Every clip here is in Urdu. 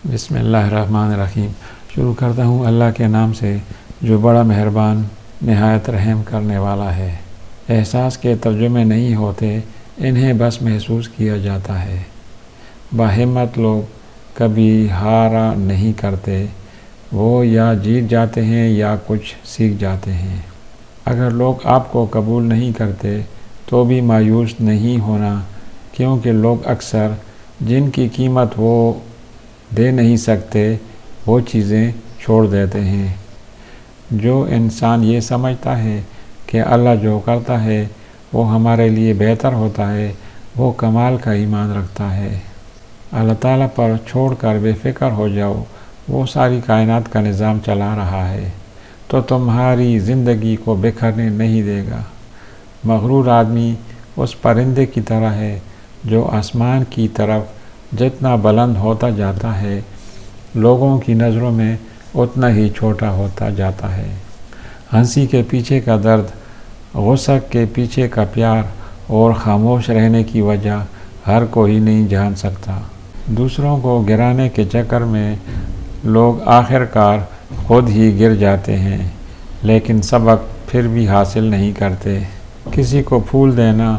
بسم اللہ الرحمن الرحیم۔ شروع کرتا ہوں اللہ کے نام سے جو بڑا مہربان نہایت رحم کرنے والا ہے۔ احساس کے ترجمے نہیں ہوتے، انہیں بس محسوس کیا جاتا ہے۔ باہمت لوگ کبھی ہارا نہیں کرتے، وہ یا جیت جاتے ہیں یا کچھ سیکھ جاتے ہیں۔ اگر لوگ آپ کو قبول نہیں کرتے تو بھی مایوس نہیں ہونا، کیونکہ لوگ اکثر جن کی قیمت وہ دے نہیں سکتے وہ چیزیں چھوڑ دیتے ہیں۔ جو انسان یہ سمجھتا ہے کہ اللہ جو کرتا ہے وہ ہمارے لیے بہتر ہوتا ہے، وہ کمال کا ایمان رکھتا ہے۔ اللہ تعالیٰ پر چھوڑ کر بے فکر ہو جاؤ، وہ ساری کائنات کا نظام چلا رہا ہے تو تمہاری زندگی کو بکھرنے نہیں دے گا۔ مغرور آدمی اس پرندے کی طرح ہے جو آسمان کی طرف جتنا بلند ہوتا جاتا ہے، لوگوں کی نظروں میں اتنا ہی چھوٹا ہوتا جاتا ہے۔ ہنسی کے پیچھے کا درد، غصہ کے پیچھے کا پیار اور خاموش رہنے کی وجہ ہر کوئی نہیں جان سکتا۔ دوسروں کو گرانے کے چکر میں لوگ آخر کار خود ہی گر جاتے ہیں، لیکن سبق پھر بھی حاصل نہیں کرتے۔ کسی کو پھول دینا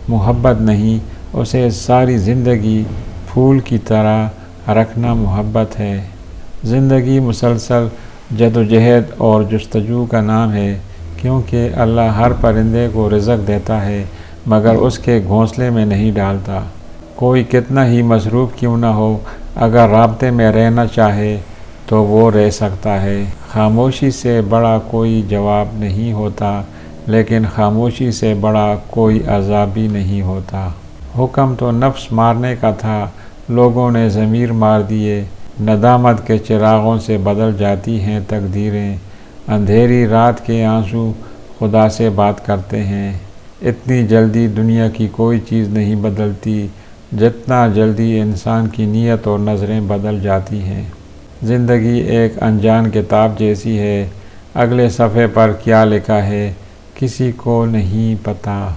محبت نہیں، اسے ساری زندگی پھول کی طرح رکھنا محبت ہے۔ زندگی مسلسل جدوجہد اور جستجو کا نام ہے، کیونکہ اللہ ہر پرندے کو رزق دیتا ہے مگر اس کے گھونسلے میں نہیں ڈالتا۔ کوئی کتنا ہی مصروف کیوں نہ ہو، اگر رابطے میں رہنا چاہے تو وہ رہ سکتا ہے۔ خاموشی سے بڑا کوئی جواب نہیں ہوتا، لیکن خاموشی سے بڑا کوئی عذاب بھی نہیں ہوتا۔ حکم تو نفس مارنے کا تھا، لوگوں نے ضمیر مار دیے۔ ندامت کے چراغوں سے بدل جاتی ہیں تقدیریں، اندھیری رات کے آنسو خدا سے بات کرتے ہیں۔ اتنی جلدی دنیا کی کوئی چیز نہیں بدلتی جتنا جلدی انسان کی نیت اور نظریں بدل جاتی ہیں۔ زندگی ایک انجان کتاب جیسی ہے، اگلے صفحے پر کیا لکھا ہے کسی کو نہیں پتہ۔